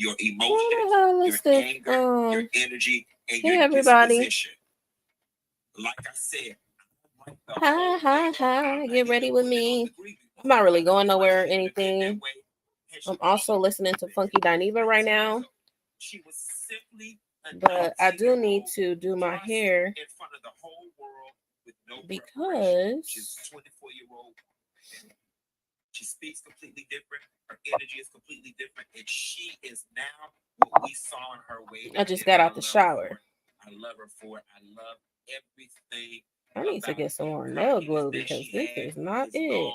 your emotions, your anger, your energy, and your disposition. Like I said, hi, get ready with me. I'm not really going nowhere or anything. I'm also listening to Funky Dineva right now. But I do need to do my hair because she's a 24-year-old. She speaks completely different. Her energy is completely different, and she is now what we saw in her way. I just got out the shower. I love her for it. I love everything. I need to get some more nail glue because this is not it.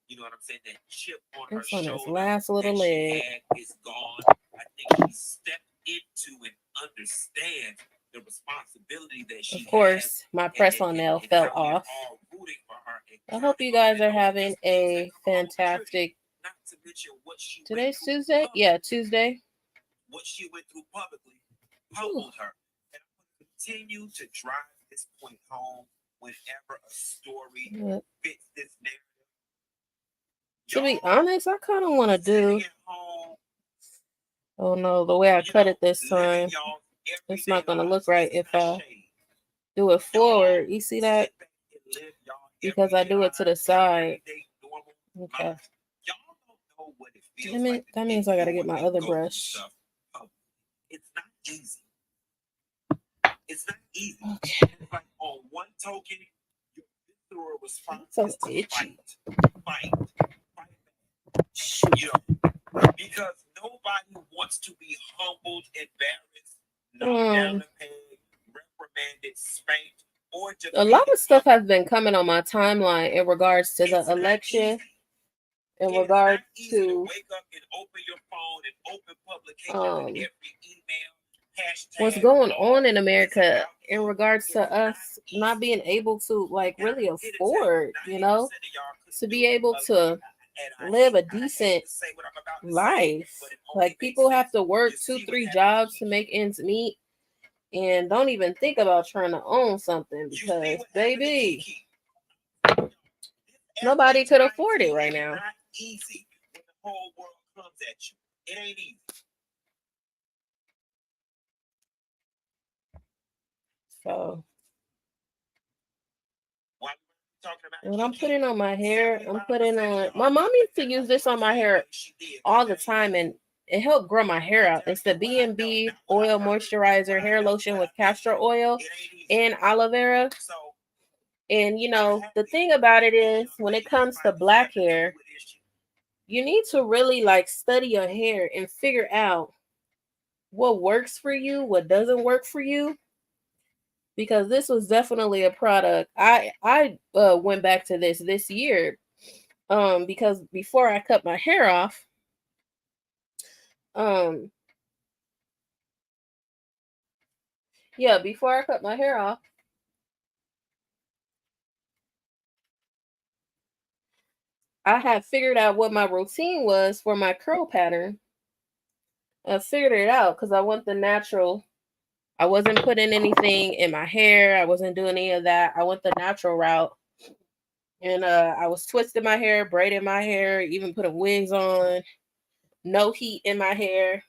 You know what I'm saying? That chip on it's her on shoulder his last little leg is gone. I think she stepped into and understands the responsibility that she has. Of course, my press-on nail fell off. I hope you guys are having a fantastic. Today's Tuesday? Yeah, Tuesday. What she went through publicly humbled her. And I'm going to continue to drive this point home whenever a story fits this narrative. To be honest, I kind of want to do. Oh no, the way I cut it this time, it's not going to look right if I do it forward. You see that? Because I do it to the side. Okay. Damn it, that means I got to get my other brush. It's not easy. It's not easy. Okay. Like on one token, your visceral response so is to itchy. Fight. Shoot. You know, because nobody wants to be humbled, embarrassed, knocked down the peg, reprimanded, spanked, or defeated. A lot of stuff has been coming on my timeline in regards to the election. In regard to wake up and open your phone and open publications and every email. What's going on in America in regards to us not being able to like really afford, to be able to live a decent life. Like people have to work 2-3 jobs to make ends meet and don't even think about trying to own something because baby, nobody could afford it right now. Easy when the whole world comes at you. It ain't easy. So when I'm putting on my hair, I'm putting on. My mom used to use this on my hair all the time, and it helped grow my hair out. It's the B&B oil moisturizer hair lotion with castor oil and aloe vera. And the thing about it is, when it comes to black hair, you need to really like study your hair and figure out what works for you, what doesn't work for you. Because this was definitely a product. I went back to this year, because before I cut my hair off, before I cut my hair off, I had figured out what my routine was for my curl pattern. I figured it out because I want the natural. I wasn't putting anything in my hair. I wasn't doing any of that. I went the natural route. And I was twisting my hair, braiding my hair, even putting wigs on, no heat in my hair.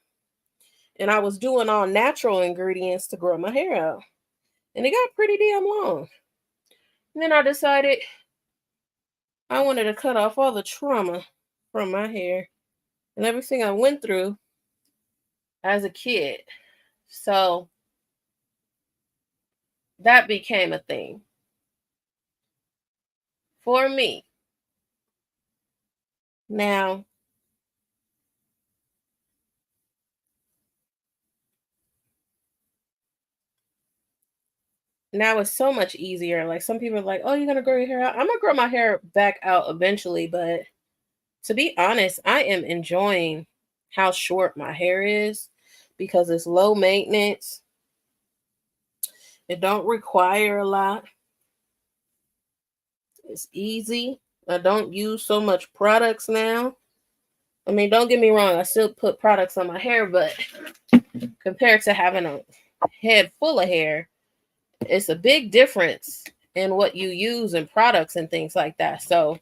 And I was doing all natural ingredients to grow my hair out. And it got pretty damn long. And then I decided I wanted to cut off all the trauma from my hair and everything I went through as a kid. So that became a thing for me. Now, it's so much easier. Like some people are like, oh, you're going to grow your hair out. I'm going to grow my hair back out eventually. But to be honest, I am enjoying how short my hair is because it's low maintenance. It don't require a lot. It's easy. I don't use so much products now. I mean, don't get me wrong. I still put products on my hair, but compared to having a head full of hair, it's a big difference in what you use and products and things like that. So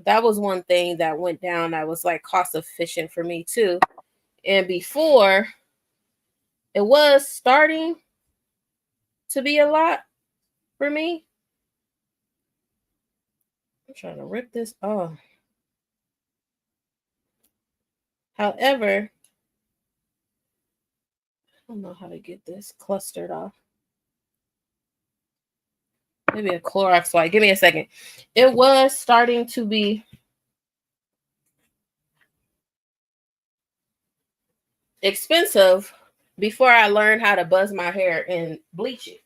that was one thing that went down that was like cost efficient for me too. And before, it was starting to be a lot for me. I'm trying to rip this off. However, I don't know how to get this clustered off. Maybe a Clorox wipe. Give me a second. It was starting to be expensive before I learned how to buzz my hair and bleach it.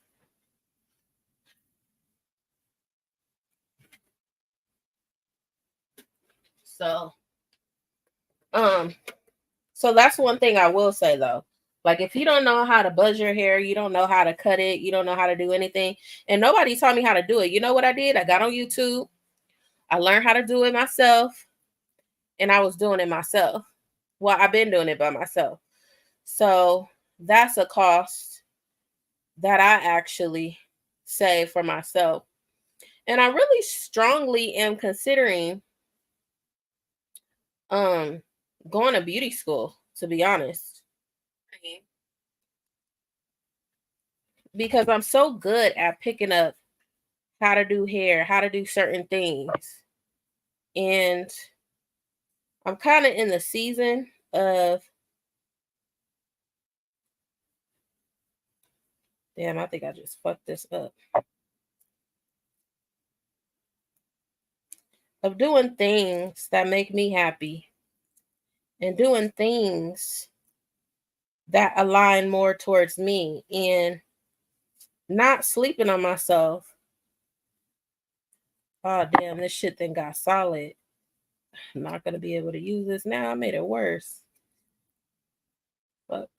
So, so that's one thing I will say though. Like if you don't know how to buzz your hair, you don't know how to cut it, you don't know how to do anything, and nobody taught me how to do it. You know what I did? I got on YouTube. I learned how to do it myself, and I was doing it myself. Well, I've been doing it by myself. So that's a cost that I actually save for myself. And I really strongly am considering going to beauty school, to be honest. Because I'm so good at picking up how to do hair, how to do certain things. And I'm kind of in the season of, damn, I think I just fucked this up. Of doing things that make me happy and doing things that align more towards me and not sleeping on myself. Oh, damn, this shit then got solid. I'm not going to be able to use this now. I made it worse. Fuck.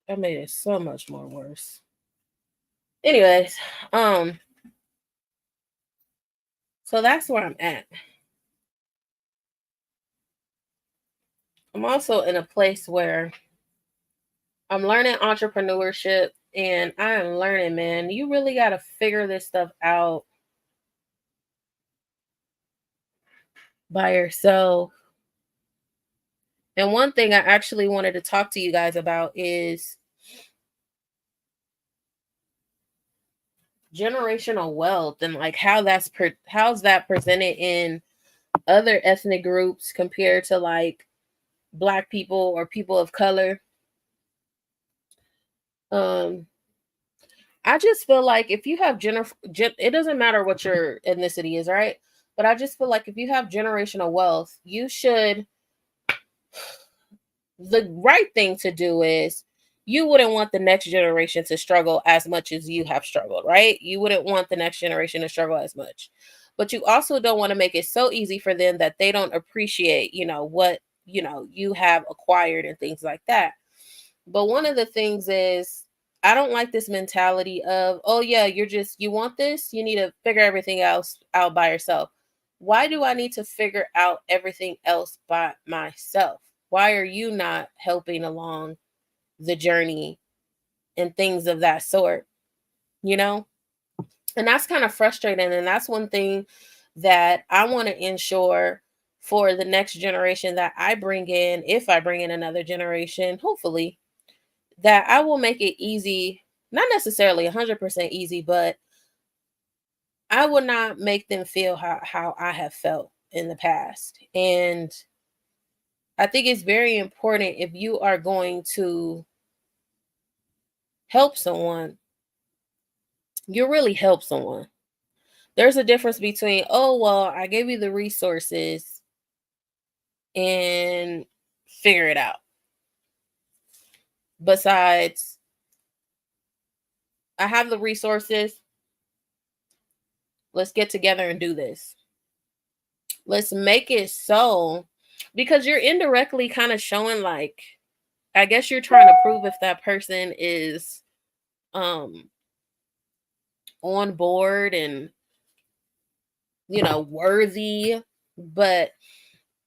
I made it so much more worse. Anyways, so that's where I'm at. I'm also in a place where I'm learning entrepreneurship, and I am learning, man, you really got to figure this stuff out by yourself. And one thing I actually wanted to talk to you guys about is generational wealth and like how how's that presented in other ethnic groups compared to like Black people or people of color. I just feel like if you have it doesn't matter what your ethnicity is, right? But I just feel like if you have generational wealth, you should, the right thing to do is, you wouldn't want the next generation to struggle as much as you have struggled, right? You wouldn't want the next generation to struggle as much. But you also don't want to make it so easy for them that they don't appreciate, what, you have acquired and things like that. But one of the things is, I don't like this mentality of, oh yeah, you want this, you need to figure everything else out by yourself. Why do I need to figure out everything else by myself? Why are you not helping along the journey and things of that sort? And that's kind of frustrating. And that's one thing that I want to ensure for the next generation that I bring in, if I bring in another generation, hopefully, that I will make it easy, not necessarily 100% easy, but I will not make them feel how I have felt in the past. And I think it's very important, if you are going to help someone, you really help someone. There's a difference between, oh, well, I gave you the resources and figure it out. Besides, I have the resources. Let's get together and do this. Let's make it so, because you're indirectly kind of showing, like, I guess you're trying to prove if that person is on board and worthy, but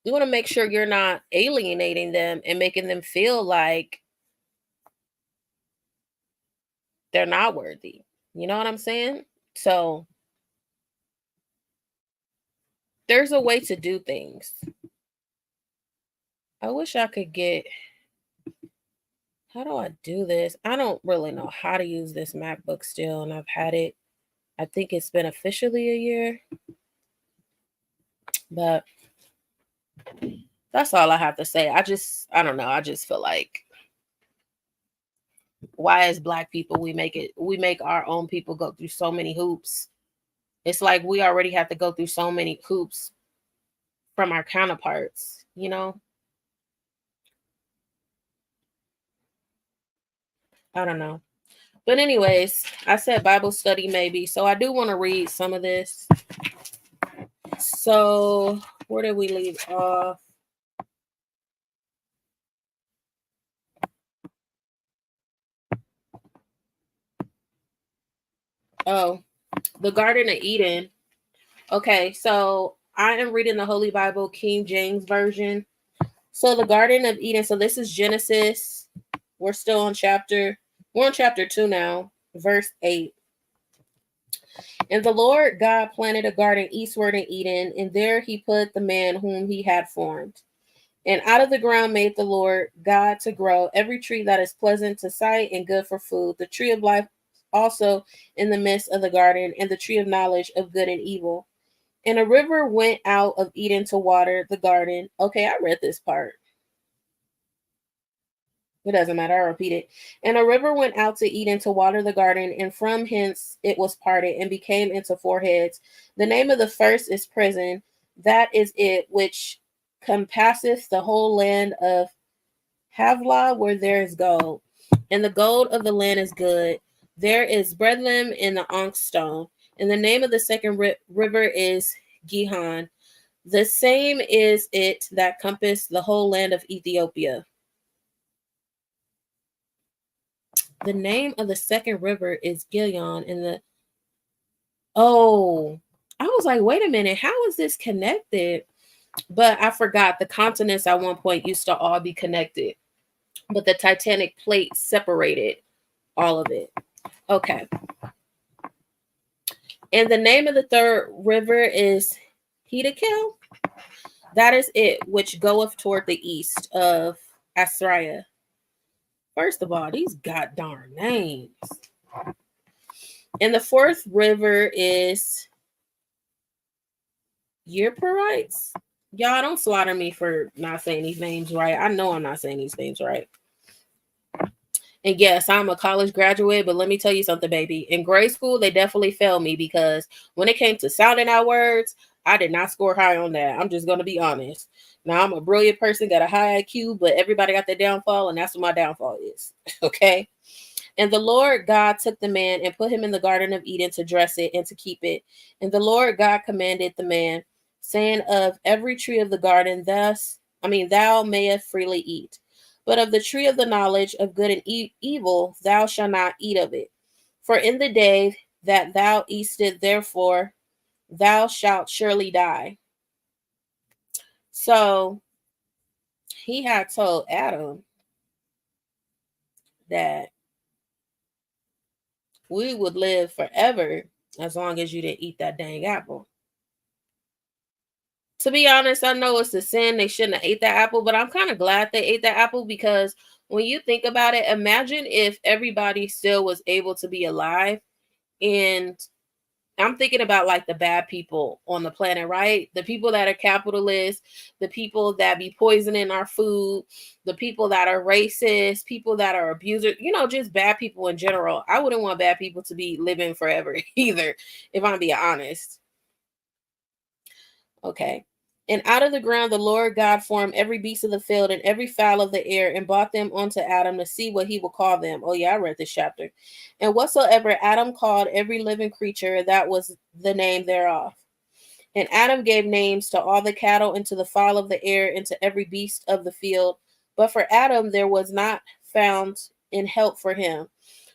you want to make sure you're not alienating them and making them feel like they're not worthy. You know what I'm saying? So there's a way to do things. I wish I could get. How do I do this? I don't really know how to use this MacBook still, and I've had it. I think it's been officially a year, but that's all I have to say. I don't know. I just feel like, why as Black people we make our own people go through so many hoops. It's like we already have to go through so many hoops from our counterparts, you know? I don't know. But anyways, I said Bible study maybe. So I do want to read some of this. So where did we leave off? Oh, the Garden of Eden. Okay, so I am reading the Holy Bible, King James Version. So the Garden of Eden. So this is Genesis. We're still on we're on chapter 2 now, verse 8. And the Lord God planted a garden eastward in Eden, and there he put the man whom he had formed. And out of the ground made the Lord God to grow every tree that is pleasant to sight and good for food, the tree of life also in the midst of the garden, and the tree of knowledge of good and evil. And a river went out of Eden to water the garden. Okay, I read this part. It doesn't matter. I repeat it. And a river went out to Eden to water the garden, and from hence it was parted and became into four heads. The name of the first is prison. That is it which compasseth the whole land of Havilah, where there is gold. And the gold of the land is good. There is brethren in the onyx stone. And the name of the second river is Gihon. The same is it that compassed the whole land of Ethiopia. The name of the second river is Gihon, and I was like, wait a minute, how is this connected? But I forgot the continents at one point used to all be connected, but the Titanic plate separated all of it. Okay. And the name of the third river is Hiddekel. That is it, which goeth toward the east of Assyria. First of all, these god darn names. And the fourth river is Euphrates. Y'all don't slaughter me for not saying these names right. I know I'm not saying these names right. And yes, I'm a college graduate, but let me tell you something, baby. In grade school, they definitely failed me because when it came to sounding out words, I did not score high on that. I'm just going to be honest. Now, I'm a brilliant person, got a high IQ, but everybody got their downfall, and that's what my downfall is. Okay? And the Lord God took the man and put him in the Garden of Eden to dress it and to keep it. And the Lord God commanded the man, saying, of every tree of the garden, thou mayest freely eat. But of the tree of the knowledge of good and evil, thou shalt not eat of it. For in the day that thou eatest it, therefore, thou shalt surely die. So he had told Adam that we would live forever as long as you didn't eat that dang apple. To be honest, I know it's a sin. They shouldn't have ate that apple, but I'm kind of glad they ate that apple because when you think about it, imagine if everybody still was able to be alive. And I'm thinking about like the bad people on the planet, right? The people that are capitalists, the people that be poisoning our food, the people that are racist, people that are abusers, just bad people in general. I wouldn't want bad people to be living forever either, if I'm being honest. Okay. And out of the ground the Lord God formed every beast of the field and every fowl of the air and brought them unto Adam to see what he will call them. Oh, yeah, I read this chapter. And whatsoever Adam called every living creature, that was the name thereof. And Adam gave names to all the cattle and to the fowl of the air and to every beast of the field. But for Adam there was not found in help for him.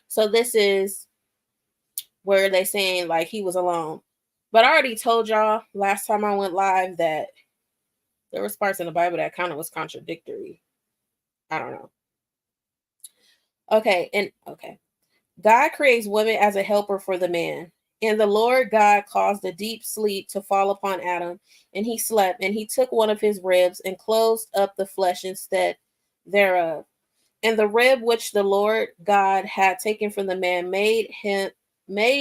So this is where they saying like he was alone. But I already told y'all last time I went live that there was parts in the Bible that kind of was contradictory. I don't know. Okay. God creates women as a helper for the man. And the Lord God caused a deep sleep to fall upon Adam, and he slept, and he took one of his ribs and closed up the flesh instead thereof. And the rib which the Lord God had taken from the man made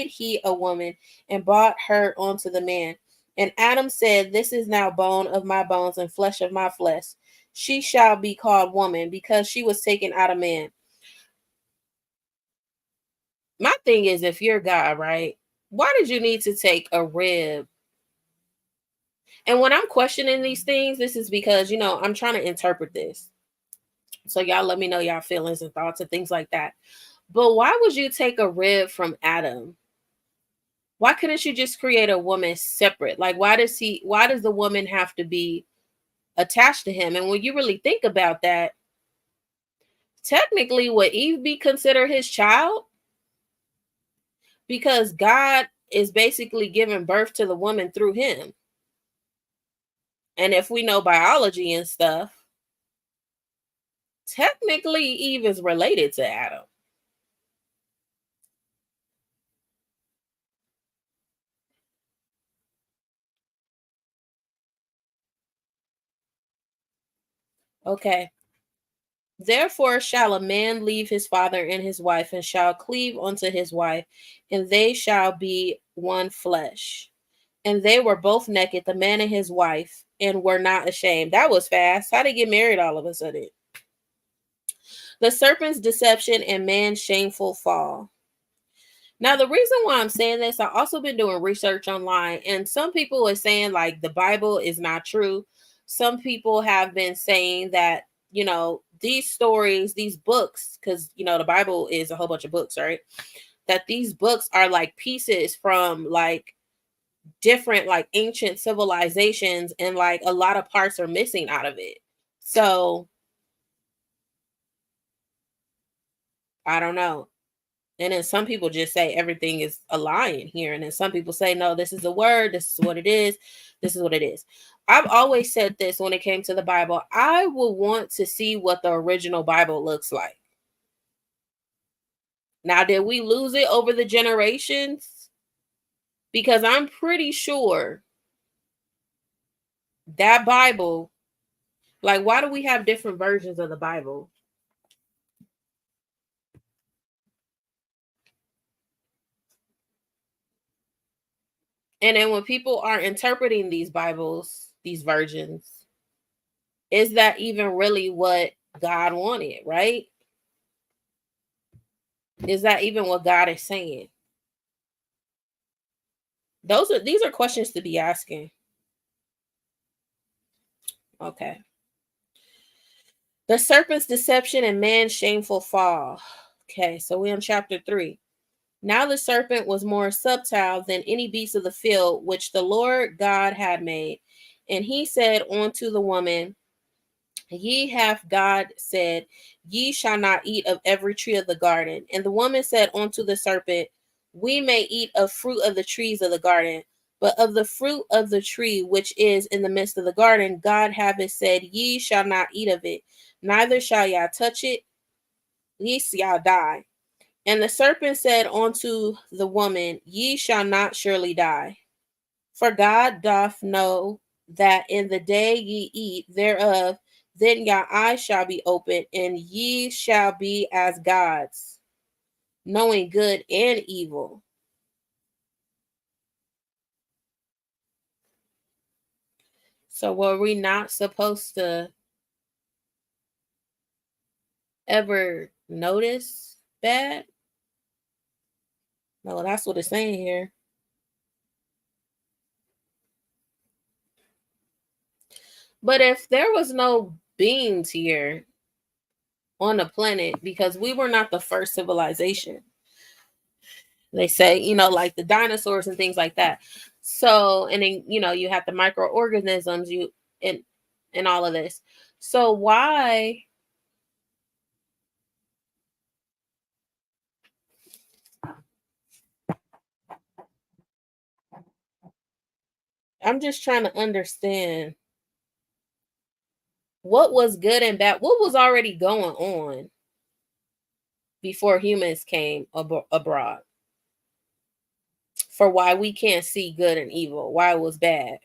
he a woman, and brought her unto the man. And Adam said, This is now bone of my bones and flesh of my flesh. She shall be called woman, because she was taken out of man. My thing is, if you're God, right? Why did you need to take a rib? And when I'm questioning these things, this is because, I'm trying to interpret this. So y'all let me know y'all feelings and thoughts and things like that. But why would you take a rib from Adam? Why couldn't you just create a woman separate? Like, why does the woman have to be attached to him? And when you really think about that, technically, would Eve be considered his child? Because God is basically giving birth to the woman through him. And if we know biology and stuff, technically Eve is related to Adam. Okay. Therefore shall a man leave his father and his wife, and shall cleave unto his wife, and they shall be one flesh. And they were both naked, the man and his wife, and were not ashamed. That was fast. How they get married all of a sudden? The serpent's deception and man's shameful fall. Now, the reason why I'm saying this, I've also been doing research online, and some people are saying like the Bible is not true. Some people have been saying that, these stories, these books, because, the Bible is a whole bunch of books, right? That these books are like pieces from like different like ancient civilizations, and like a lot of parts are missing out of it. So I don't know. And then some people just say everything is a lie in here. And then some people say, no, this is a word. This is what it is. This is what it is. I've always said this when it came to the Bible. I would want to see what the original Bible looks like. Now, did we lose it over the generations? Because I'm pretty sure that Bible, like, why do we have different versions of the Bible? And then when people are interpreting these Bibles, these versions, is that even really what God wanted, right? Is that even what God is saying? These are questions to be asking. Okay. The serpent's deception and man's shameful fall. Okay, so we're in chapter 3. Now the serpent was more subtle than any beast of the field which the Lord God had made. And he said unto the woman, Ye hath God said, Ye shall not eat of every tree of the garden. And the woman said unto the serpent, We may eat of fruit of the trees of the garden, but of the fruit of the tree which is in the midst of the garden, God hath said, Ye shall not eat of it, neither shall y'all touch it, lest y'all die. And the serpent said unto the woman, Ye shall not surely die. For God doth know that in the day ye eat thereof, then your eyes shall be opened, and ye shall be as gods, knowing good and evil. So were we not supposed to ever notice bad? No, that's what it's saying here. But if there was no beings here on the planet, because we were not the first civilization, they say, like the dinosaurs and things like that. So, and then, you have the microorganisms, and all of this. So why? I'm just trying to understand what was good and bad. What was already going on before humans came abroad? for why we can't see good and evil, why it was bad.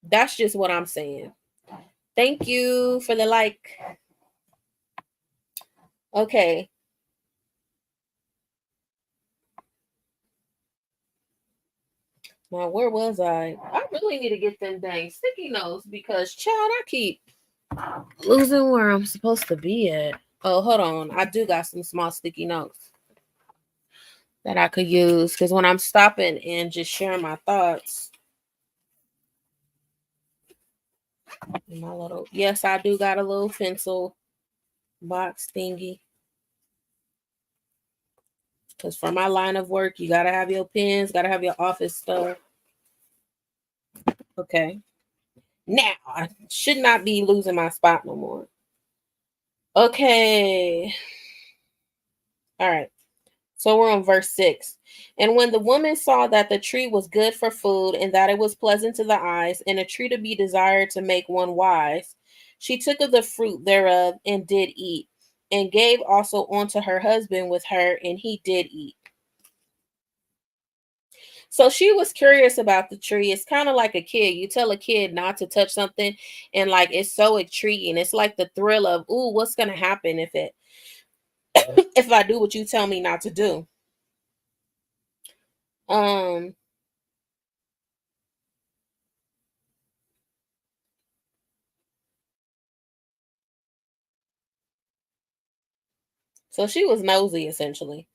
That's just what I'm saying. Thank you for the like. Okay. Now, where was I? I really need to get them dang sticky notes because, child, I keep losing where I'm supposed to be at. Oh, hold on. I do got some small sticky notes that I could use because when I'm stopping and just sharing my thoughts, my little, yes, I do got a little pencil box thingy because for my line of work, you got to have your pens, got to have your office stuff. Okay. Now, I should not be losing my spot no more. Okay. All right. So we're on verse 6. And when the woman saw that the tree was good for food, and that it was pleasant to the eyes, and a tree to be desired to make one wise, she took of the fruit thereof and did eat, and gave also unto her husband with her, and he did eat. So she was curious about the tree. It's kind of like a kid. You tell a kid not to touch something, and like it's so intriguing. It's like the thrill of, ooh, what's gonna happen if it if I do what you tell me not to do? Um So she was nosy, essentially.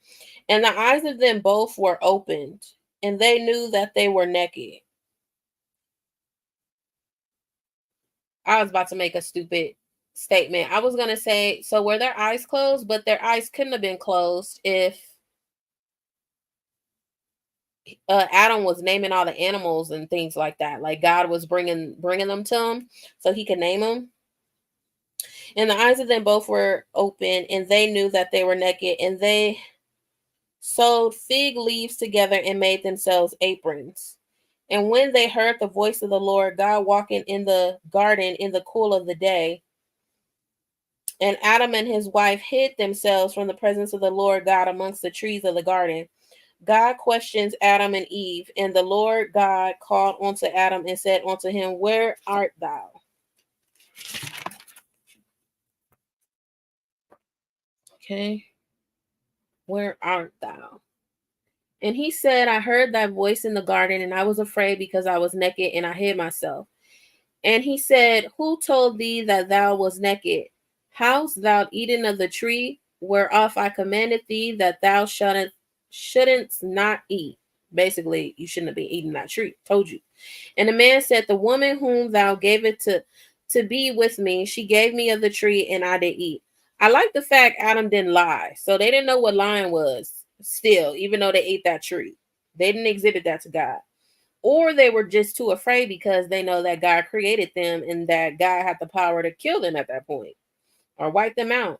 And the eyes of them both were opened, and they knew that they were naked. I was about to make a stupid statement. I was going to say, so were their eyes closed? But their eyes couldn't have been closed if Adam was naming all the animals and things like that. Like God was bringing them to him so he could name them. And the eyes of them both were open, and they knew that they were naked, and they sewed fig leaves together and made themselves aprons. And when they heard the voice of the Lord God walking in the garden in the cool of the day, and Adam and his wife hid themselves from the presence of the Lord God amongst the trees of the garden, God questions Adam and Eve, and the Lord God called unto Adam and said unto him, where art thou? Okay. Where art thou? And he said, I heard thy voice in the garden, and I was afraid because I was naked, and I hid myself. And he said, who told thee that thou was naked? Hast thou eaten of the tree whereof I commanded thee that thou shouldn't not eat? Basically, you shouldn't have been eating that tree. Told you. And the man said, the woman whom thou gave it to be with me, she gave me of the tree, and I did eat. I like the fact Adam didn't lie. So they didn't know what lying was still, even though they ate that tree. They didn't exhibit that to God. Or they were just too afraid because they know that God created them and that God had the power to kill them at that point or wipe them out.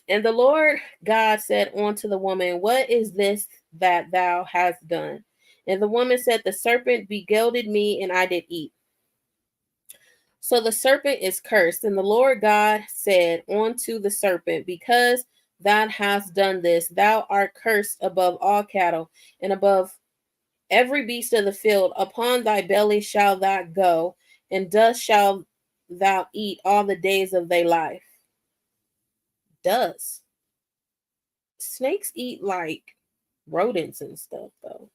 And the Lord God said unto the woman, what is this that thou hast done? And the woman said, the serpent beguiled me, and I did eat. So the serpent is cursed. And the Lord God said unto the serpent, because thou hast done this, thou art cursed above all cattle and above every beast of the field. Upon thy belly shall thou go, and dust shall thou eat all the days of thy life. Dust. Snakes eat like rodents and stuff, though.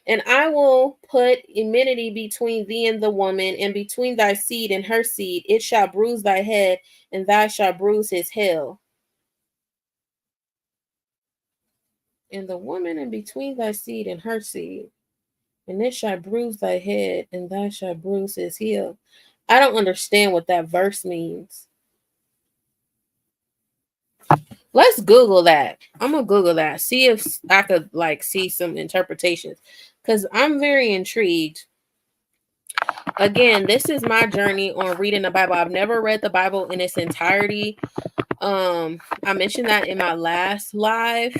And I will put enmity between thee and the woman, and between thy seed and her seed. It shall bruise thy head, and thou shalt bruise his heel. And the woman, and between thy seed and her seed, and it shall bruise thy head, and thou shalt bruise his heel. I don't understand what that verse means. Let's Google that. I'm gonna Google that. See if I could like see some interpretations. Because I'm very intrigued. Again, this is my journey on reading the Bible. I've never read the Bible in its entirety. I mentioned that in my last live.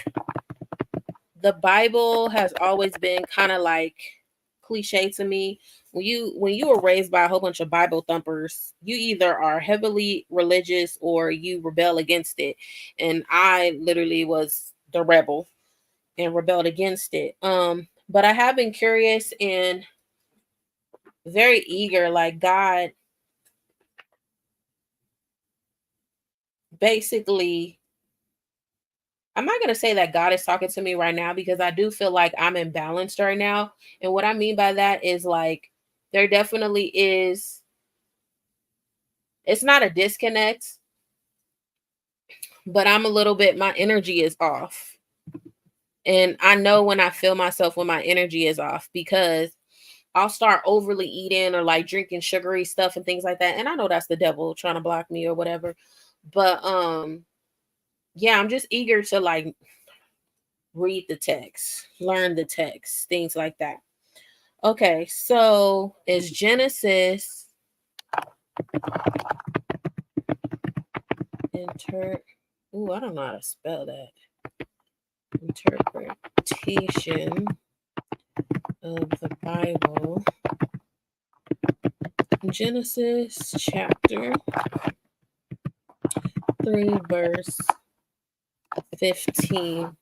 The Bible has always been kind of like cliche to me. When you were raised by a whole bunch of Bible thumpers, you either are heavily religious or you rebel against it. And I literally was the rebel. and rebelled against it. But I have been curious and very eager, like God basically, I'm not going to say that God is talking to me right now because I do feel like I'm imbalanced right now. And what I mean by that is like there definitely is, it's not a disconnect, but I'm a little bit, my energy is off. And I know when I feel myself when my energy is off because I'll start overly eating or like drinking sugary stuff and things like that. And I know that's the devil trying to block me or whatever. But yeah, I'm just eager to like read the text, learn the text, things like that. Okay, so it's Genesis I don't know how to spell that. Interpretation of the Bible. Genesis chapter 3, verse 15.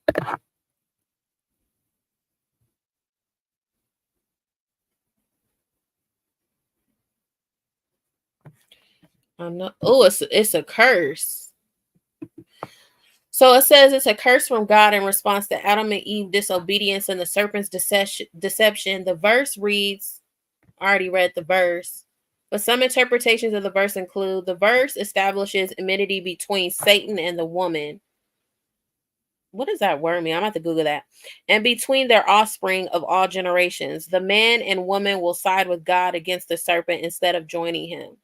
It's a curse. So it says it's a curse from God in response to Adam and Eve disobedience and the serpent's deception. The verse reads, I already read the verse, but some interpretations of the verse include the verse establishes enmity between Satan and the woman. What does that word mean? I'm going to have to Google that. And between their offspring of all generations, the man and woman will side with God against the serpent instead of joining him.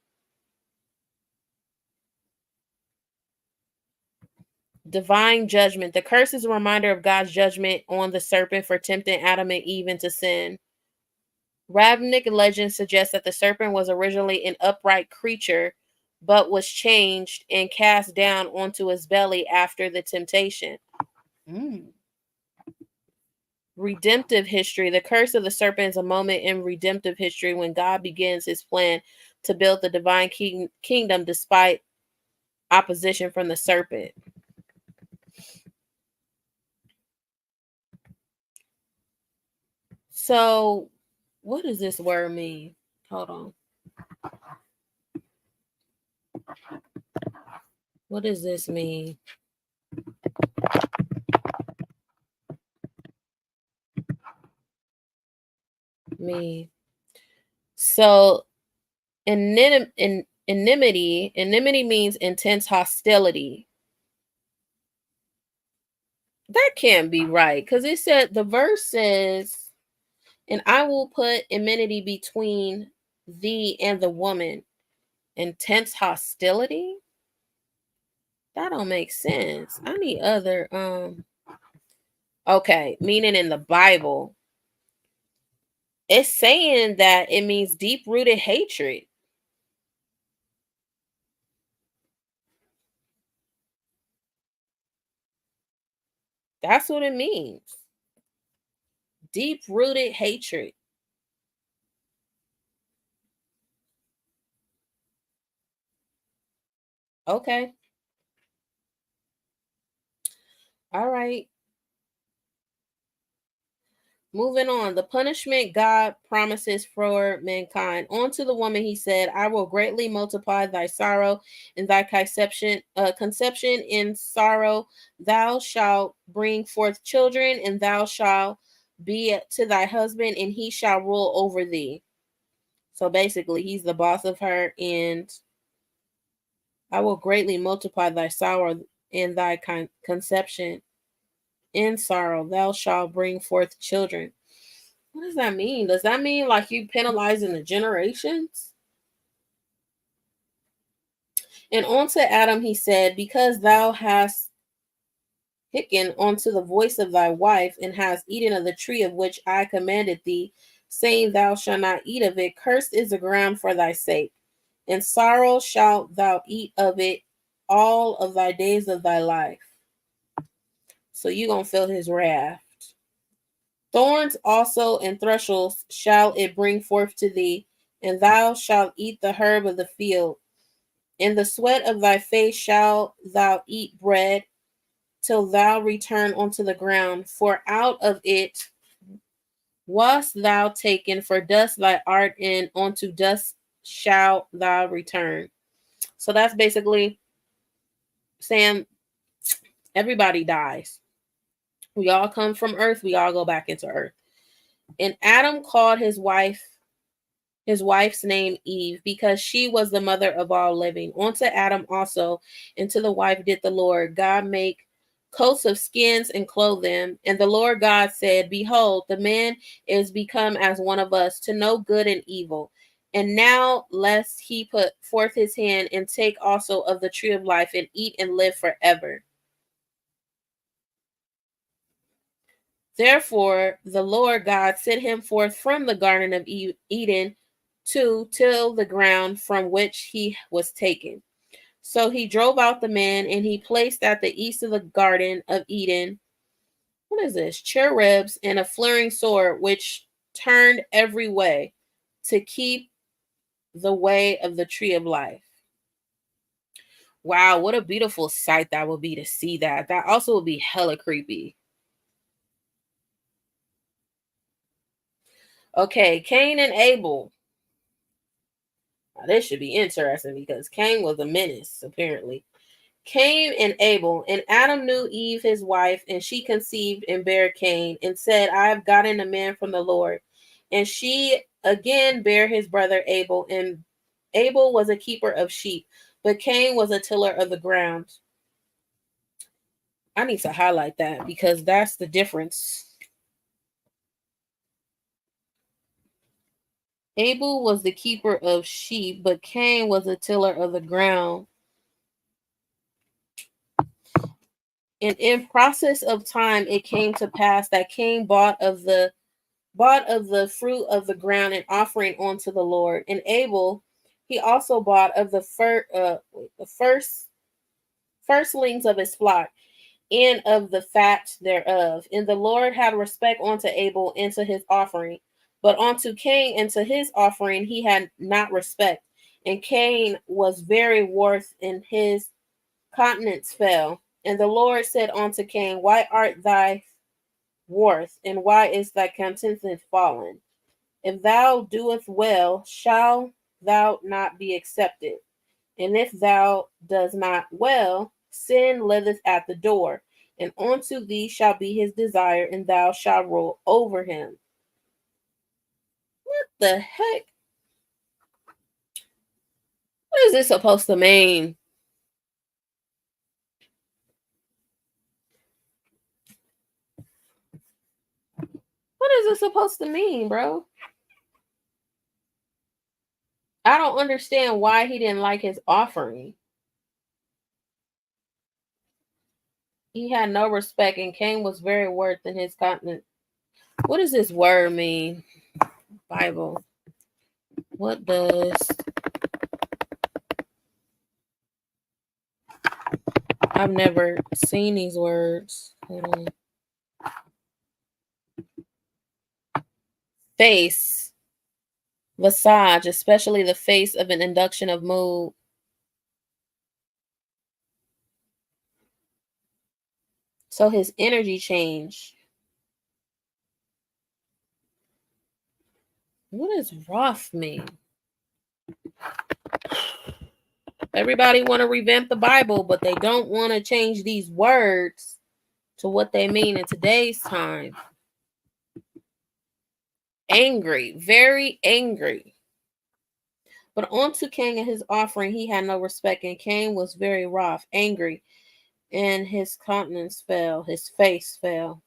Divine judgment. The curse is a reminder of God's judgment on the serpent for tempting Adam and Eve into sin. Rabbinic legend suggests that the serpent was originally an upright creature, but was changed and cast down onto his belly after the temptation. Redemptive history. The curse of the serpent is a moment in redemptive history when God begins his plan to build the divine kingdom despite opposition from the serpent. So, what does this word mean? Hold on. What does this mean? So, enmity means intense hostility. That can't be right because it said the verse says, and I will put enmity between thee and the woman. Intense hostility? That don't make sense. I need other okay, meaning in the Bible. It's saying that it means deep-rooted hatred. That's what it means. Deep-rooted hatred. Okay. All right. Moving on, the punishment God promises for mankind. On to the woman, he said, I will greatly multiply thy sorrow and thy conception in sorrow. Thou shalt bring forth children, and thou shalt be to thy husband, and he shall rule over thee. So basically, he's the boss of her, and I will greatly multiply thy sorrow and thy conception in sorrow. Thou shalt bring forth children. What does that mean? Does that mean like you penalizing the generations? And unto Adam he said, because thou hast hearkened unto the voice of thy wife, and hast eaten of the tree of which I commanded thee, saying thou shalt not eat of it, cursed is the ground for thy sake. In sorrow shalt thou eat of it all of thy days of thy life. So you're going to feel his wrath. Thorns also and thistles shall it bring forth to thee, and thou shalt eat the herb of the field. In the sweat of thy face shalt thou eat bread, till thou return unto the ground, for out of it wast thou taken, for dust thy art, and unto dust shalt thou return. So that's basically saying everybody dies. We all come from earth, we all go back into earth. And Adam called his wife's name Eve, because she was the mother of all living. Unto Adam also, and to the wife did the Lord God make coats of skins and clothe them. And the Lord God said, behold, the man is become as one of us, to know good and evil. And now lest he put forth his hand and take also of the tree of life and eat and live forever. Therefore the Lord God sent him forth from the garden of Eden to till the ground from which he was taken. So he drove out the man, and he placed at the east of the garden of Eden, what is this? Cherubs and a flaring sword, which turned every way to keep the way of the tree of life. Wow, what a beautiful sight that would be to see that. That also would be hella creepy. Okay, Cain and Abel. Now, this should be interesting because Cain was a menace, apparently. Cain and Abel, and Adam knew Eve his wife, and she conceived and bare Cain, and said, I have gotten a man from the Lord. And she again bare his brother Abel, and Abel was a keeper of sheep, but Cain was a tiller of the ground. I need to highlight that because that's the difference. Abel was the keeper of sheep, but Cain was a tiller of the ground. And in process of time, it came to pass that Cain bought of the fruit of the ground an offering unto the Lord. And Abel, he also bought of the firstlings of his flock and of the fat thereof. And the Lord had respect unto Abel and to his offering, but unto Cain and to his offering he had not respect. And Cain was very wroth, and his countenance fell. And the Lord said unto Cain, why art thou wroth, and why is thy countenance fallen? If thou doest well, shall thou not be accepted? And if thou does not well, sin liveth at the door, and unto thee shall be his desire, and thou shalt rule over him. What the heck? What is this supposed to mean? What is it supposed to mean, bro? I don't understand why he didn't like his offering. He had no respect, and Cain was very worth in his countenance. What does this word mean? Bible. What does... I've never seen these words. Hold on. Face. Visage, especially the face of an induction of mood. So his energy changed. What does wrath mean? Everybody want to revamp the Bible, but they don't want to change these words to what they mean in today's time. Angry, very angry. But unto Cain and his offering he had no respect, and Cain was very wroth, angry, and his countenance fell, his face fell.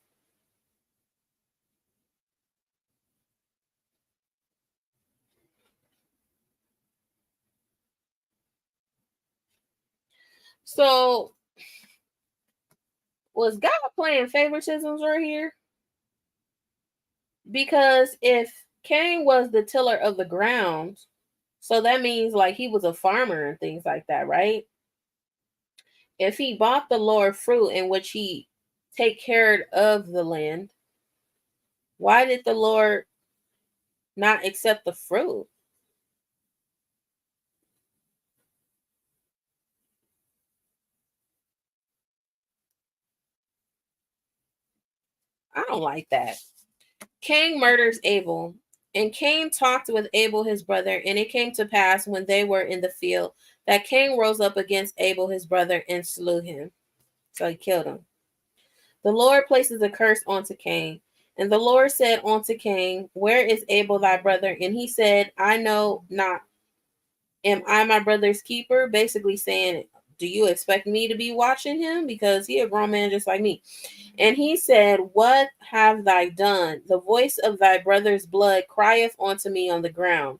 So, was God playing favoritisms right here? Because if Cain was the tiller of the ground, so that means like he was a farmer and things like that, right? If he bought the Lord fruit in which he take care of the land, why did the Lord not accept the fruit? I don't like that. Cain murders Abel. And Cain talked with Abel his brother, and it came to pass when they were in the field that Cain rose up against Abel his brother and slew him. So he killed him. The Lord places a curse onto Cain. And the Lord said unto Cain, where is Abel thy brother? And he said, I know not. Am I my brother's keeper? Basically saying, do you expect me to be watching him? Because he a grown man just like me. And he said, what have thou done? The voice of thy brother's blood crieth unto me on the ground.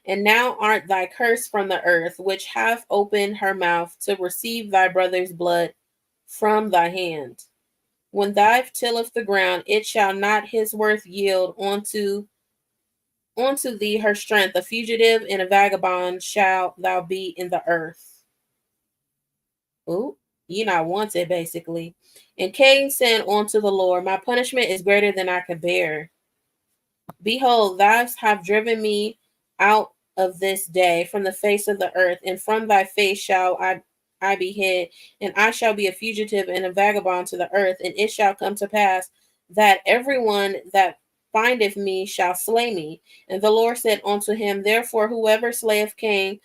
And now art thy cursed from the earth, which hath opened her mouth to receive thy brother's blood from thy hand. When thou tilleth the ground, it shall not his worth yield unto thee her strength. A fugitive and a vagabond shalt thou be in the earth. Ooh, you're not wanted, basically. And Cain said unto the Lord, my punishment is greater than I can bear. Behold, thou hast driven me out of this day from the face of the earth, and from thy face shall I be hid, and I shall be a fugitive and a vagabond to the earth. And it shall come to pass that everyone that findeth me shall slay me. And the Lord said unto him, therefore, whoever slayeth Cain,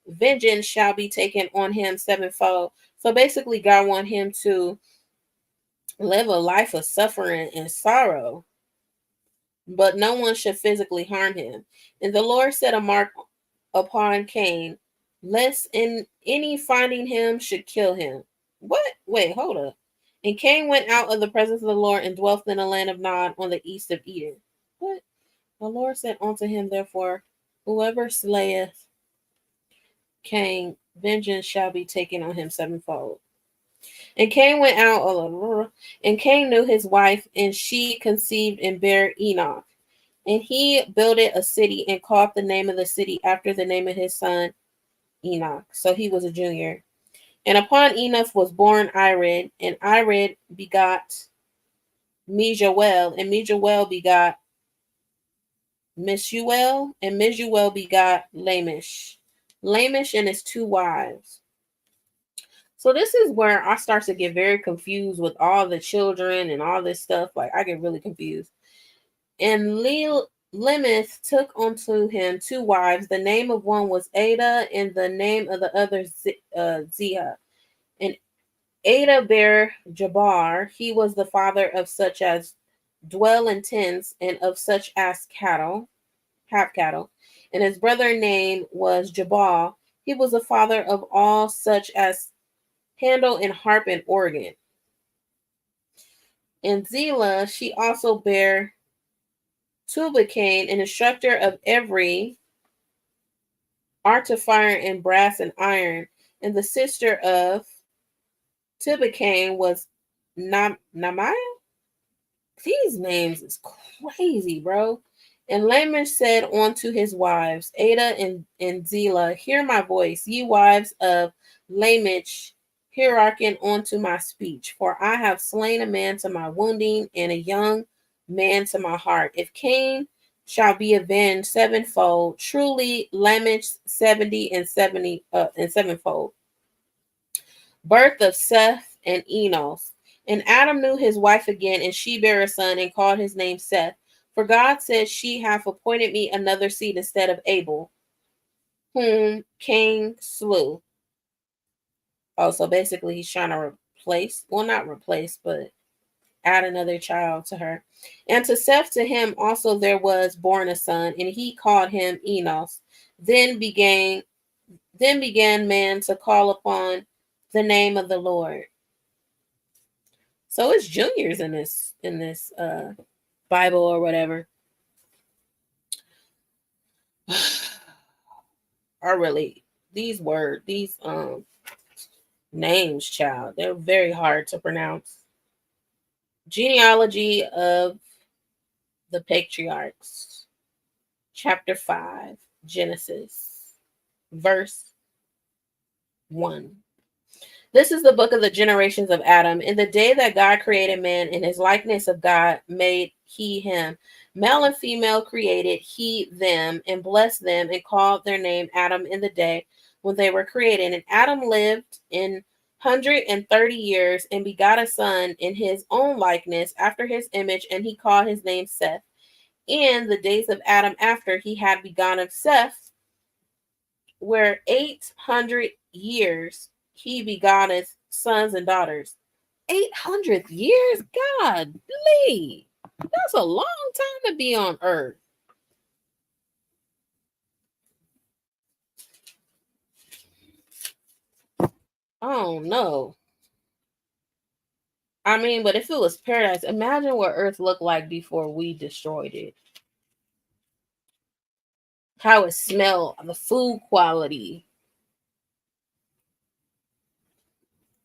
vengeance shall be taken on him sevenfold. So basically, God want him to live a life of suffering and sorrow, but no one should physically harm him. And the Lord set a mark upon Cain, lest in any finding him should kill him. What? Wait, hold up. And Cain went out of the presence of the Lord and dwelt in the land of Nod on the east of Eden. What? The Lord said unto him, therefore, whoever slayeth Cain, vengeance shall be taken on him sevenfold. And Cain went out, and Cain knew his wife, and she conceived and bare Enoch. And he builded a city and called the name of the city after the name of his son Enoch. So he was a junior. And upon Enoch was born Irid, and Irid begot Mejuel, and Mejuel begot Mishuel, and Mishuel begot Lamish. Lamish and his two wives. So this is where I start to get very confused with all the children and all this stuff. Like, I get really confused. And Lemeth took unto him two wives. The name of one was Ada, and the name of the other Zia. And Ada bare Jabbar. He was the father of such as dwell in tents, and of such as have cattle. And his brother name was Jabal. He was the father of all such as handle and harp and organ. And Zillah, she also bare Tubal-Cain, an instructor of every artificer in brass and iron. And the sister of Tubal-Cain was Namiah. These names is crazy, bro. And Lamech said unto his wives, Ada and Zillah, hear my voice, ye wives of Lamech, hearken unto my speech. For I have slain a man to my wounding, and a young man to my heart. If Cain shall be avenged sevenfold, truly Lamech 70 and sevenfold. Birth of Seth and Enos. And Adam knew his wife again, and she bare a son, and called his name Seth. For God said, she hath appointed me another seed instead of Abel, whom Cain slew. Oh, so basically he's trying to not replace, but add another child to her. And to Seth, to him also there was born a son, and he called him Enos. Then began man to call upon the name of the Lord. So it's juniors in this Bible or whatever. Are really these names, child. They're very hard to pronounce. Genealogy of the patriarchs. Chapter 5, Genesis, verse 1. This is the book of the generations of Adam. In the day that God created man, in his likeness of God made he him. Male and female created he them, and blessed them, and called their name Adam in the day when they were created. And Adam lived in 130 years, and begot a son in his own likeness, after his image, and he called his name Seth. In the days of Adam, after he had begotten Seth, were 800 years, he begotteth sons and daughters. 800 years? God, Lee, that's a long time to be on earth. Oh no. I mean, but if it was paradise, imagine what Earth looked like before we destroyed it. How it smelled, the food quality,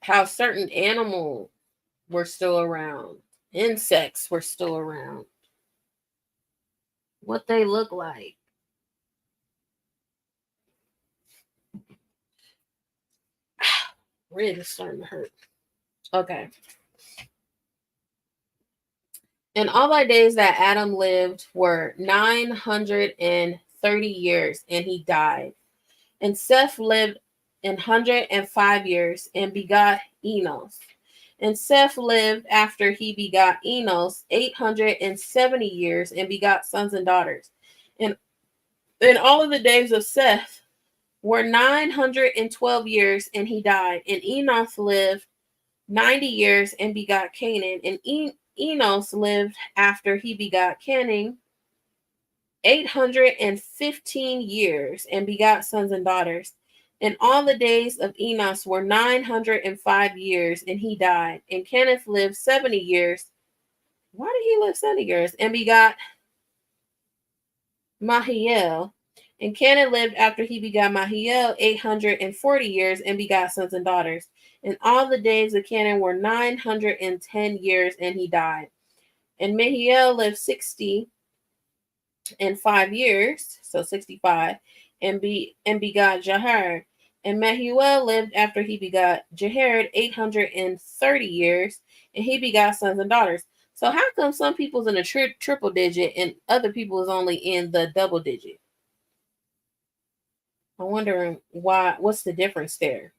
how certain animals were still around, insects were still around, what they look like. Rib is starting to hurt. Okay. And all thy days that Adam lived were 930 years, and he died. And Seth lived 105 years and begot Enos. And Seth lived after he begot Enos 870 years and begot sons and daughters. And all of the days of Seth were 912 years, and he died. And Enos lived 90 years and begot Canaan. And Enos lived after he begot Canaan 815 years and begot sons and daughters. And all the days of Enos were 905 years, and he died. And Kenneth lived 70 years. Why did he live 70 years? And begot Mahiel. And Canaan lived after he begot Mahiel 840 years and begot sons and daughters. And all the days of Canaan were 910 years, and he died. And Mahiel lived 60 and 5 years, so 65, and begot Jaher. And Mahuel lived after he begot Jared 830 years, and he begot sons and daughters. So how come some people's in a triple digit and other people is only in the double digit? I'm wondering why. What's the difference there?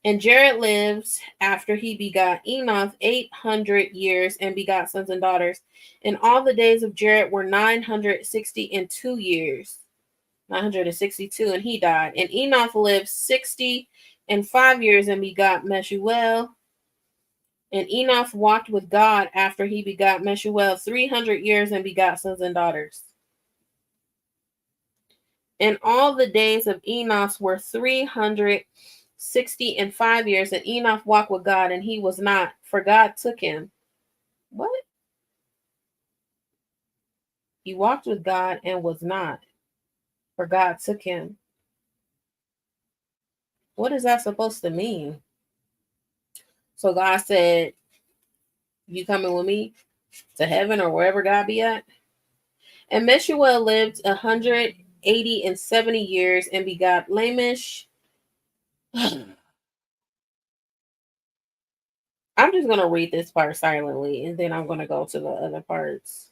And Jared lives after he begot Enoch 800 years and begot sons and daughters. And all the days of Jared were 962 years. 962, and he died. And Enoch lived 65 years and begot Meshuel. And Enoch walked with God after he begot Meshuel 300 years and begot sons and daughters. And all the days of Enoch were 365 years, and Enoch walked with God, and he was not, for God took him. What? He walked with God and was not, for God took him. What is that supposed to mean? So God said, you coming with me to heaven or wherever God be at? And Meshuel lived 180 and 70 years and begot Lamish. I'm just going to read this part silently, and then I'm going to go to the other parts.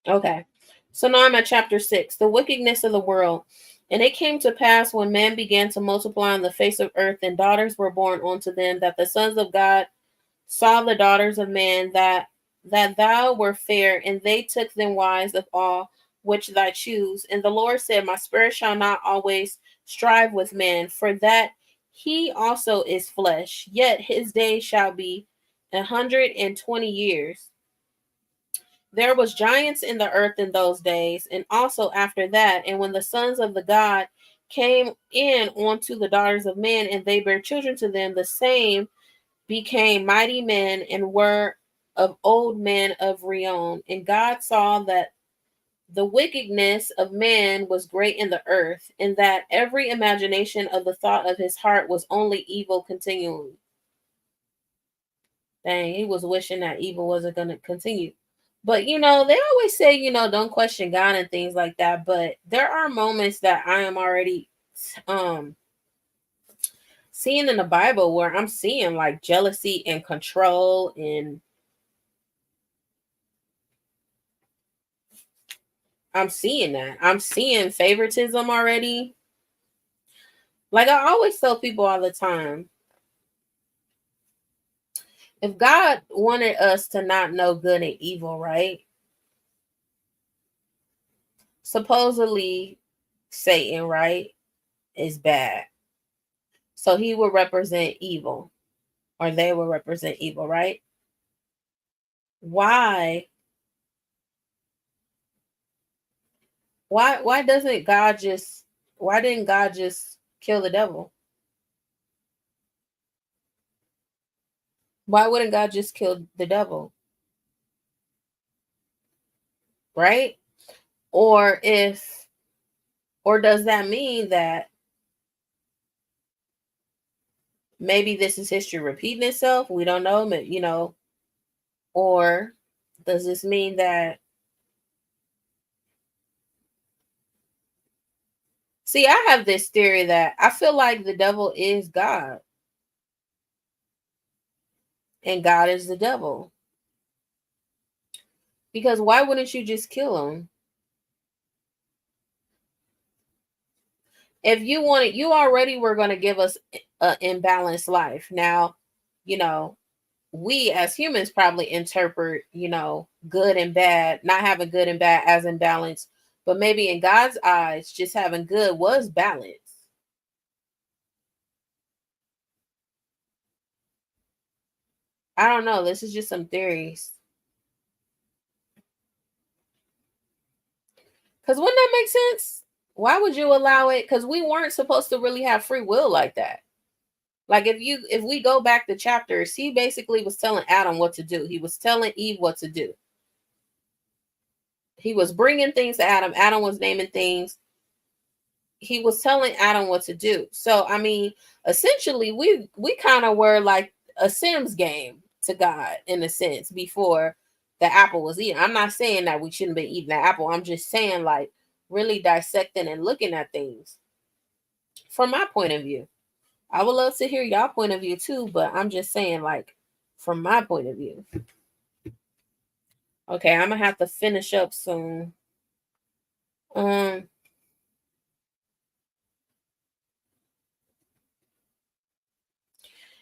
Okay. So now I'm at chapter 6, the wickedness of the world. And it came to pass when man began to multiply on the face of earth, and daughters were born unto them, that the sons of God saw the daughters of man that thou were fair, and they took them wives of all which thou choose. And the Lord said, my spirit shall not always strive with man, for that he also is flesh, yet his days shall be 120 years. There was giants in the earth in those days, and also after that. And when the sons of the God came in unto the daughters of men, and they bare children to them, the same became mighty men, and were of old men of renown. And God saw that the wickedness of man was great in the earth, and that every imagination of the thought of his heart was only evil continually. Dang, he was wishing that evil wasn't going to continue. But, they always say, don't question God and things like that. But there are moments that I am already seeing in the Bible where I'm seeing like jealousy and control, and I'm seeing that. I'm seeing favoritism already. Like I always tell people all the time, if God wanted us to not know good and evil, right? Supposedly Satan, right, is bad. So he will represent evil, or they will represent evil, right? Why? Why doesn't God just why didn't God just kill the devil? Why wouldn't God just kill the devil? Right? Or does that mean that maybe this is history repeating itself? We don't know, or does this mean that, see, I have this theory that I feel like the devil is God and God is the devil. Because why wouldn't you just kill him? If you wanted, you already were going to give us an imbalanced life. Now, you know, we as humans probably interpret, good and bad, not having good and bad as imbalance, but maybe in God's eyes, just having good was balance. I don't know. This is just some theories. Because wouldn't that make sense? Why would you allow it? Because we weren't supposed to really have free will like that. Like if we go back to chapters, he basically was telling Adam what to do. He was telling Eve what to do. He was bringing things to Adam. Adam was naming things. He was telling Adam what to do. So I mean, essentially, we kind of were like a Sims game to God in a sense before the apple was eaten. I'm not saying that we shouldn't be eating the apple. I'm just saying like really dissecting and looking at things from my point of view. I would love to hear y'all point of view too, but I'm just saying like from my point of view. Okay, I'm gonna have to finish up soon. Um,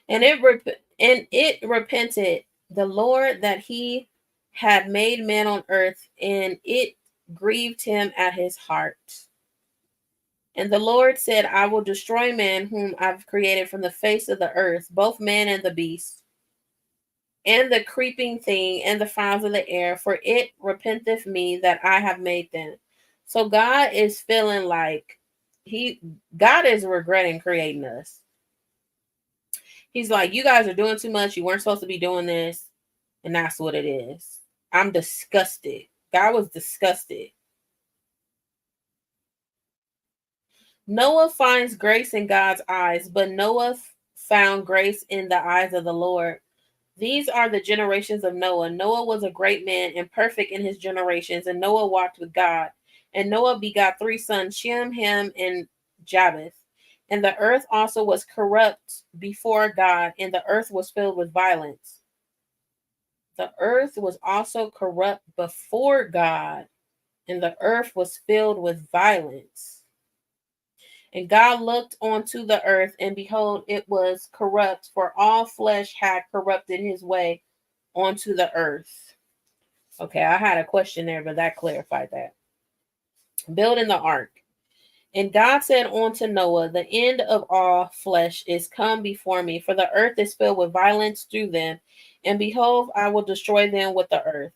and it repented the Lord that he had made man on earth, and it grieved him at his heart. And the Lord said, I will destroy man whom I've created from the face of the earth, both man and the beast, and the creeping thing, and the fowls of the air, for it repenteth me that I have made them. So God is feeling like God is regretting creating us. He's like, you guys are doing too much. You weren't supposed to be doing this. And that's what it is. I'm disgusted. God was disgusted. Noah finds grace in God's eyes, but Noah found grace in the eyes of the Lord. These are the generations of Noah. Noah was a great man and perfect in his generations, and Noah walked with God. And Noah begot 3 sons, Shem, Ham, and Japheth. And the earth also was corrupt before God, and the earth was filled with violence. The earth was also corrupt before God, and the earth was filled with violence. And God looked onto the earth, and behold, it was corrupt, for all flesh had corrupted his way onto the earth. Okay, I had a question there, but that clarified that. Building the ark. And God said unto Noah, the end of all flesh is come before me, for the earth is filled with violence through them. And behold, I will destroy them with the earth.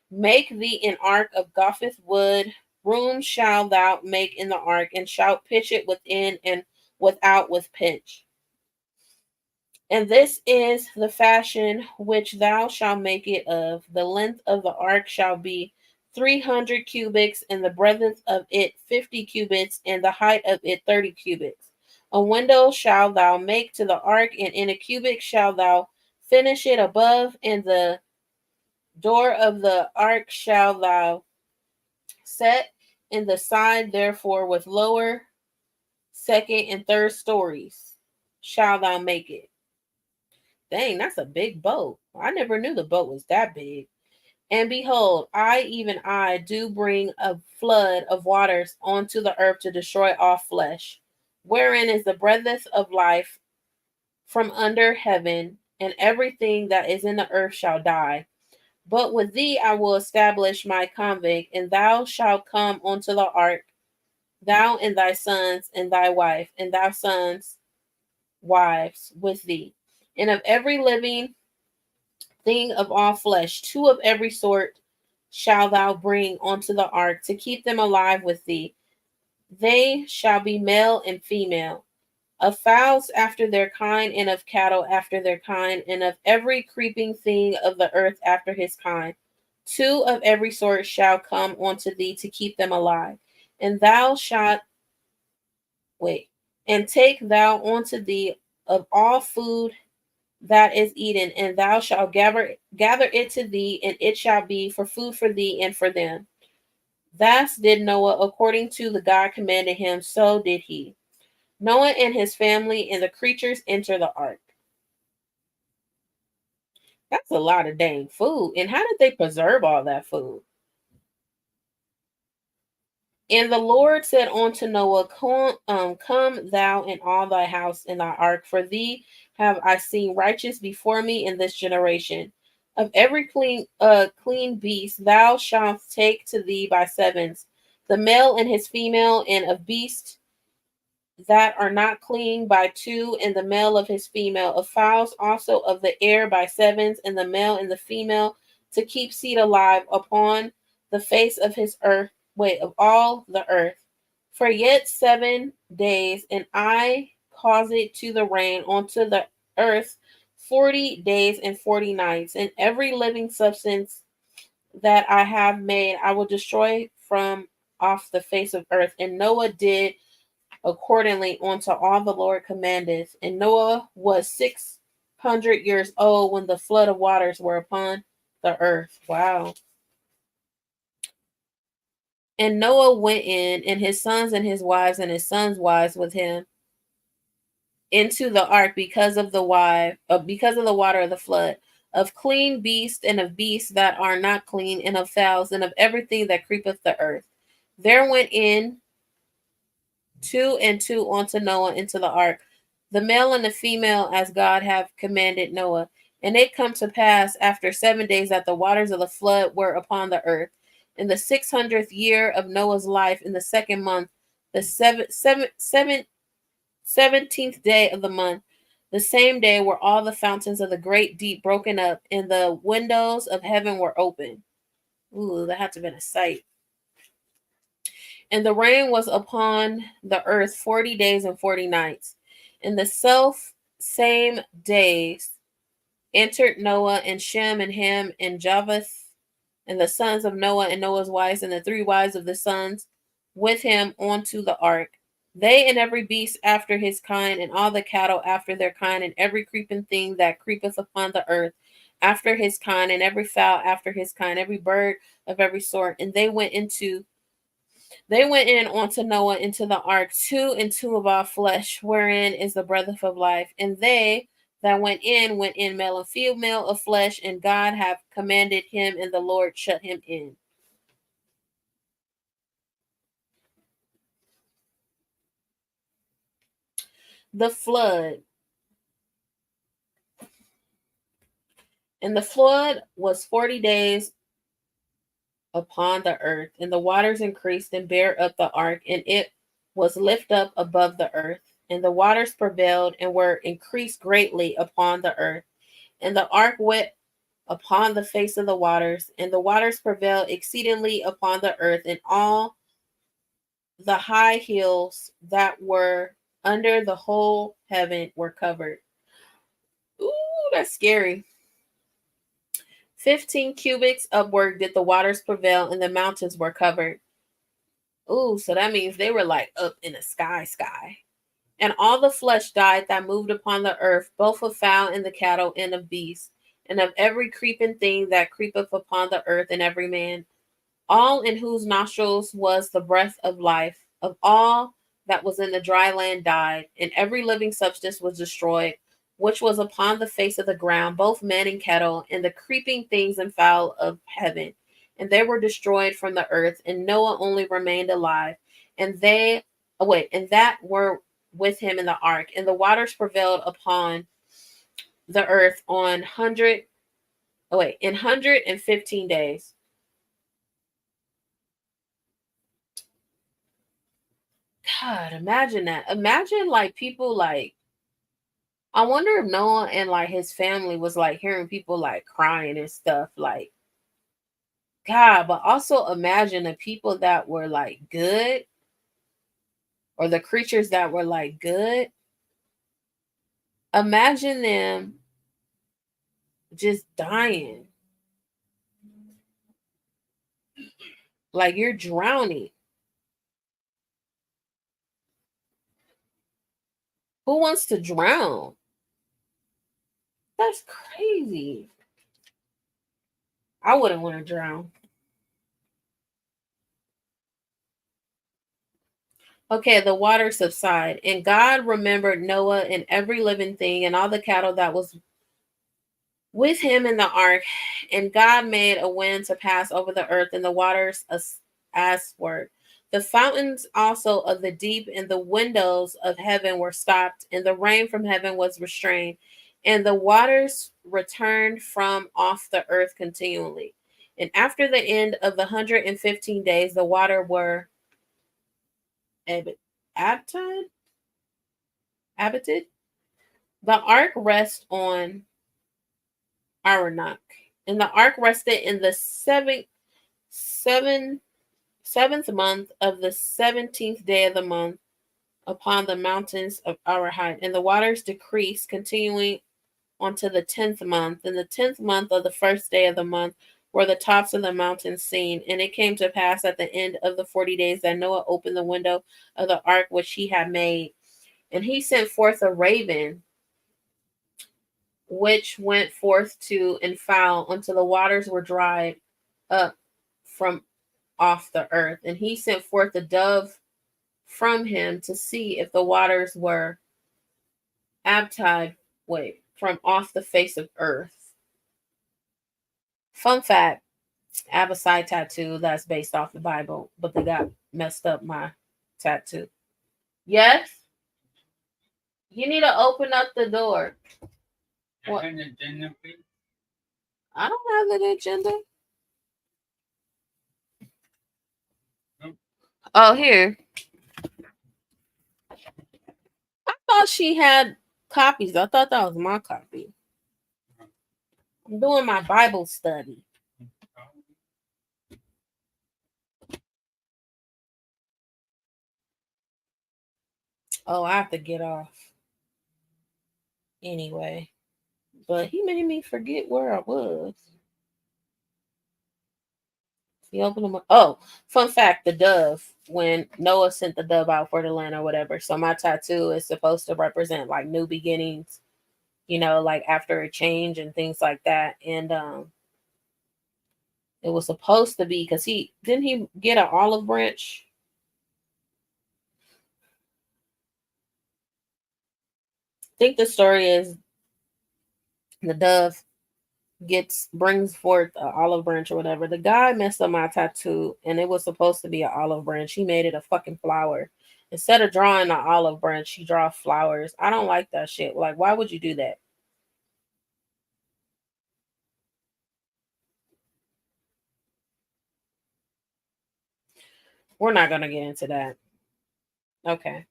Make thee an ark of gopheth wood. Room shalt thou make in the ark, and shalt pitch it within and without with pitch. And this is the fashion which thou shalt make it of. The length of the ark shall be 300 cubits, and the breadth of it 50 cubits, and the height of it 30 cubits. A window shalt thou make to the ark, and in a cubit shalt thou Finish it above, and the door of the ark shall thou set in the side, therefore, with lower, second, and third stories shall thou make it. Dang, that's a big boat. I never knew the boat was that big. And behold, I, even I, do bring a flood of waters onto the earth to destroy all flesh, wherein is the breath of life from under heaven, and everything that is in the earth shall die. But with thee I will establish my convict, and thou shalt come onto the ark, thou and thy sons and thy wife, and thy sons' wives with thee. And of every living thing of all flesh, two of every sort shall thou bring onto the ark to keep them alive with thee. They shall be male and female, of fowls after their kind, and of cattle after their kind, and of every creeping thing of the earth after his kind. Two of every sort shall come unto thee to keep them alive. And thou shalt and take thou unto thee of all food that is eaten, and thou shalt gather it to thee, and it shall be for food for thee and for them. Thus did Noah according to the God commanded him, so did he. Noah and his family and the creatures enter the ark. That's a lot of dang food. And how did they preserve all that food? And the Lord said unto Noah, come thou and all thy house in thy ark, for thee have I seen righteous before me in this generation. Of every clean beast thou shalt take to thee by sevens, the male and his female, and of beasts that are not clean by two, and the male of his female, of fowls also of the air by sevens, and the male and the female, to keep seed alive upon the face of his earth, of all the earth. For yet 7 days, and I cause it to the rain onto the earth 40 days and 40 nights, and every living substance that I have made I will destroy from off the face of earth. And Noah did accordingly unto all the Lord commandeth. And Noah was 600 years old when the flood of waters were upon the earth. Wow. And Noah went in, and his sons and his wives and his sons' wives with him, into the ark because of the water of the flood, of clean beasts and of beasts that are not clean, and of fowls and of everything that creepeth the earth. There went in 2 and 2 unto Noah into the ark, the male and the female, as God have commanded Noah. And it come to pass after 7 days that the waters of the flood were upon the earth. In the 600th year of Noah's life, in the second month, the 17th day of the month, the same day were all the fountains of the great deep broken up, and the windows of heaven were open. Ooh, that had to have been a sight. And the rain was upon the earth 40 days and 40 nights. In the same days entered Noah and Shem and Ham and Japheth, and the sons of Noah and Noah's wives, and the 3 wives of the sons with him onto the ark. They and every beast after his kind, and all the cattle after their kind, and every creeping thing that creepeth upon the earth after his kind, and every fowl after his kind, every bird of every sort. And they went in unto Noah into the ark, 2 and 2 of all flesh, wherein is the breath of life. And they that went in male and female of flesh, and God have commanded him, and the Lord shut him in. The flood. And the flood was 40 days upon the earth, and the waters increased and bare up the ark, and it was lift up above the earth. And the waters prevailed and were increased greatly upon the earth. And the ark went upon the face of the waters, and the waters prevailed exceedingly upon the earth, and all the high hills that were under the whole heaven were covered. Ooh, that's scary. 15 cubits upward did the waters prevail, and the mountains were covered. Ooh, so that means they were like up in the sky. And all the flesh died that moved upon the earth, both of fowl and the cattle and of beasts, and of every creeping thing that creepeth upon the earth, and every man, all in whose nostrils was the breath of life. Of all that was in the dry land died, and every living substance was destroyed, which was upon the face of the ground, both men and cattle, and the creeping things and fowl of heaven. And they were destroyed from the earth, and Noah only remained alive, and they and that were with him in the ark, and the waters prevailed upon the earth on in 115 days. God, imagine that. Imagine like people like I wonder if Noah and like his family was like hearing people like crying and stuff like God, but also imagine the people that were like good or the creatures that were like good. Imagine them just dying. Like you're drowning. Who wants to drown? That's crazy. I wouldn't want to drown. Okay, the water subside, and God remembered Noah and every living thing and all the cattle that was with him in the ark, and God made a wind to pass over the earth, and the waters as word. The fountains also of the deep and the windows of heaven were stopped, and the rain from heaven was restrained, and the waters returned from off the earth continually. And after the end of the 115 days, the water were abated. Abated. The ark rests on Aronach, and the ark rested in the seven, seventh month of the 17th day of the month upon the mountains of Arahite, and the waters decreased, continuing unto the 10th month. In the 10th month of the first day of the month were the tops of the mountains seen. And it came to pass at the end of the 40 days that Noah opened the window of the ark which he had made, and he sent forth a raven, which went forth to and fowl until the waters were dried up from off the earth. And he sent forth a dove from him to see if the waters were abtide from off the face of earth. Fun fact, I have a side tattoo that's based off the Bible, but they got messed up my tattoo. Yes? You need to open up the door. What? I don't have an agenda. Oh, here. I thought she had copies. I thought that was my copy. I'm doing my Bible study. Oh, I have to get off. Anyway. But he made me forget where I was. He opened them up. Oh, fun fact, the dove, when Noah sent the dove out for the land or whatever. So my tattoo is supposed to represent like new beginnings, like after a change and things like that. And it was supposed to be because he get an olive branch. I think the story is the dove brings forth an olive branch or whatever. The guy messed up my tattoo, and it was supposed to be an olive branch. He made it a fucking flower. Instead of drawing an olive branch, he draw flowers. I don't like that shit. Like, why would you do that? We're not gonna get into that. Okay.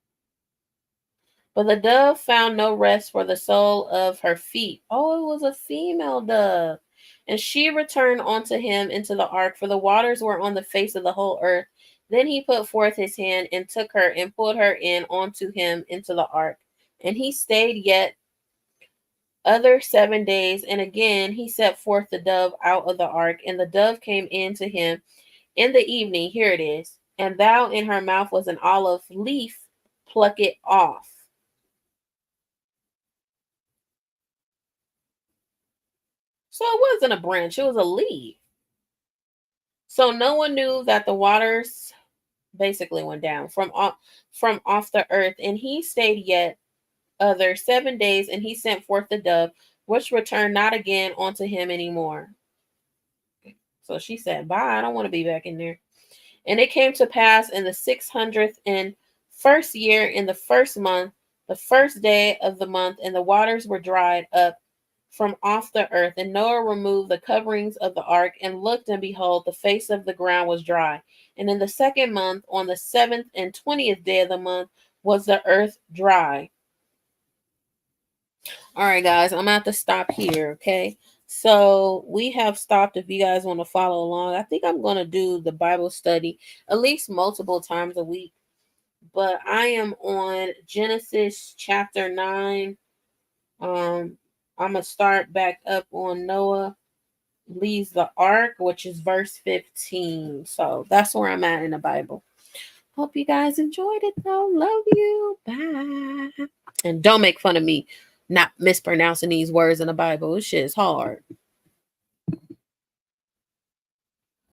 But the dove found no rest for the sole of her feet. Oh, it was a female dove. And she returned unto him into the ark, for the waters were on the face of the whole earth. Then he put forth his hand and took her and pulled her in unto him into the ark. And he stayed yet other 7 days. And again he set forth the dove out of the ark. And the dove came in to him in the evening. Here it is. And thou in her mouth was an olive leaf, pluck it off. So it wasn't a branch, it was a leaf. So no one knew that the waters basically went down from off the earth, and he stayed yet other 7 days, and he sent forth the dove, which returned not again unto him anymore. So she said, bye, I don't want to be back in there. And it came to pass in the 601st year, in the first month, the first day of the month, and the waters were dried up from off the earth. And Noah removed the coverings of the ark, and looked, and behold, the face of the ground was dry. And in the second month, on the 7th and 20th day of the month, was the earth dry. All right, guys, I'm going to have to stop here, okay? So we have stopped. If you guys want to follow along, I think I'm going to do the Bible study at least multiple times a week. But I am on Genesis chapter 9. I'm going to start back up on Noah leaves the ark, which is verse 15. So that's where I'm at in the Bible. Hope you guys enjoyed it, though. Love you. Bye. And don't make fun of me not mispronouncing these words in the Bible. This shit is hard.